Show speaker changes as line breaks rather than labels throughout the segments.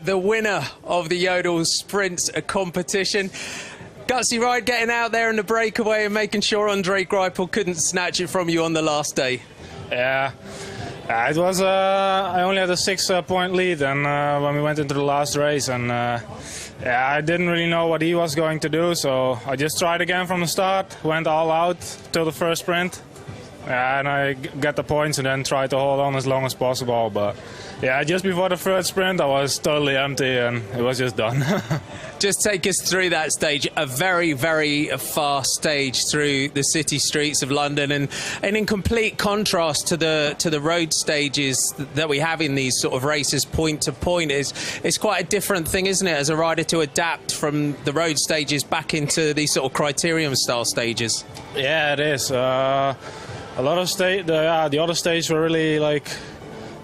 the winner of the Yodel Sprints competition. Gutsy ride getting out there in the breakaway and making sure Andre Greipel couldn't snatch it from you on the last day.
Yeah, it was. I only had a 6-point lead, and when we went into the last race, and yeah, I didn't really know what he was going to do, so I just tried again from the start, went all out till the first sprint. Yeah, and I got the points and then tried to hold on as long as possible. But yeah, just before the third sprint, I was totally empty and it was just done.
Just take us through that stage, a very, very fast stage through the city streets of London, and in complete contrast to the road stages that we have in these sort of races, point to point. It's quite a different thing, isn't it, as a rider to adapt from the road stages back into these sort of criterium style stages?
Yeah, it is. A lot of the other stages were really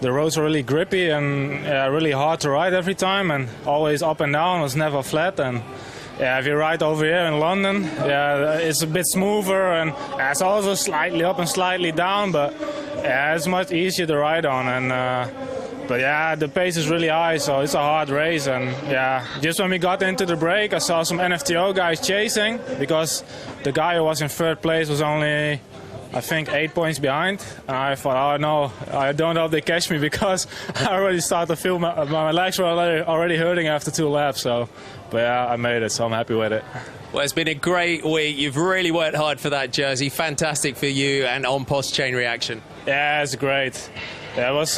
the roads were really grippy and really hard to ride every time, and always up and down, was never flat. And yeah, if you ride over here in London, yeah, it's a bit smoother and it's also slightly up and slightly down, but yeah, it's much easier to ride on. And but yeah, the pace is really high, so it's a hard race. And yeah, just when we got into the break, I saw some NFTO guys chasing, because the guy who was in third place was only, I think, 8 points behind. And I thought, oh no, I don't hope they catch me, because I already started to feel my legs were already hurting after 2 laps. So, but yeah, I made it, so I'm happy with it.
Well, it's been a great week. You've really worked hard for that jersey. Fantastic for you and on post chain reaction.
Yeah, it's great. Yeah, it was,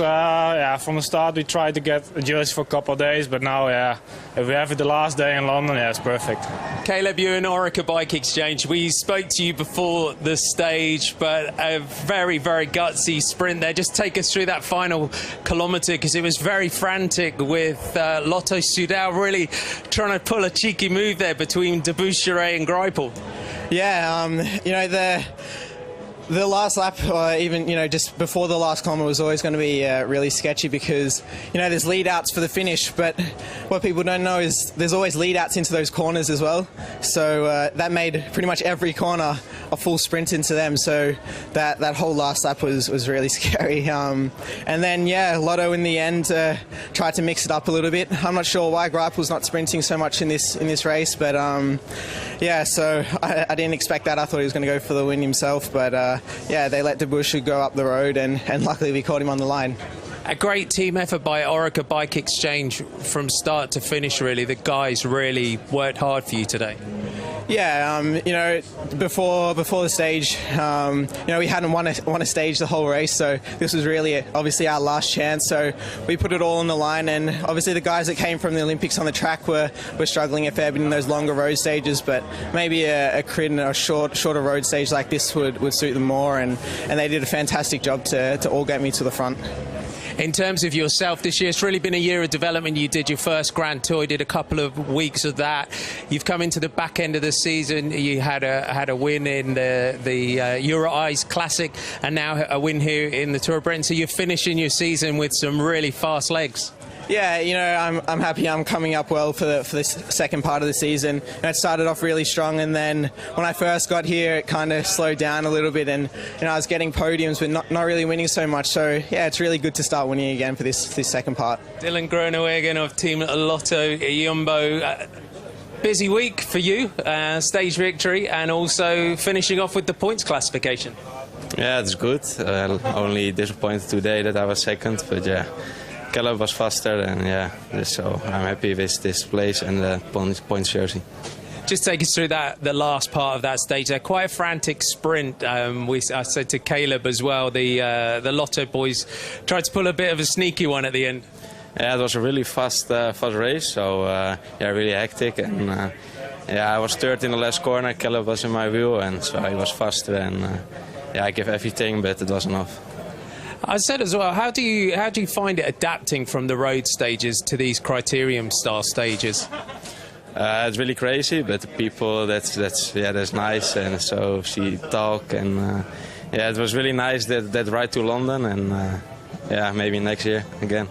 from the start we tried to get a jersey for a couple of days, but now, yeah, if we have it the last day in London, yeah, it's perfect.
Caleb, you're in Orica Bike Exchange. We spoke to you before the stage, but a very, very gutsy sprint there. Just take us through that final kilometre, because it was very frantic with Lotto Soudal really trying to pull a cheeky move there between Debouchere and Greipel.
Yeah, you know, the last lap, or even, you know, just before the last kilometre, was always going to be really sketchy, because, you know, there's lead outs for the finish, but what people don't know is there's always lead outs into those corners as well. So that made pretty much every corner a full sprint into them. So that whole last lap was really scary. And then, yeah, Lotto in the end tried to mix it up a little bit. I'm not sure why Greipel's not sprinting so much in this race, but yeah, so I didn't expect that. I thought he was going to go for the win himself, but yeah, they let Debouchere go up the road, and luckily we caught him on the line.
A great team effort by Orica Bike Exchange from start to finish, really. The guys really worked hard for you today.
Yeah, you know, before the stage, you know, we hadn't won a stage the whole race, so this was really obviously our last chance. So we put it all on the line, and obviously the guys that came from the Olympics on the track were struggling a fair bit in those longer road stages, but maybe a crit and a shorter road stage like this would suit them more, and they did a fantastic job to all get me to the front.
In terms of yourself this year, it's really been a year of development. You did your first Grand Tour, you did a couple of weeks of that. You've come into the back end of the season. You had a win in the Euro Eyes Classic, and now a win here in the Tour of Britain. So you're finishing your season with some really fast legs.
Yeah, you know, I'm happy I'm coming up well for this second part of the season. And it started off really strong, and then when I first got here, it kind of slowed down a little bit, and you know, I was getting podiums but not really winning so much. So yeah, it's really good to start winning again for this second part.
Dylan Groenewegen of Team Lotto Jumbo. Busy week for you, stage victory, and also finishing off with the points classification.
Yeah, it's good. Only disappointed today that I was second, but yeah. Caleb was faster, and yeah, so I'm happy with this place and the points jersey.
Just take us through the last part of that stage there. Quite a frantic sprint. I said to Caleb as well, the Lotto boys tried to pull a bit of a sneaky one at the end.
Yeah, it was a really fast race, so yeah, really hectic, and yeah, I was third in the last corner. Caleb was in my wheel, and so I was faster, and yeah, I gave everything, but it was enough.
I said as well, how do you find it adapting from the road stages to these criterium style stages?
It's really crazy, but the people that's nice, and so she talk, and yeah, it was really nice that ride to London, and yeah, maybe next year again.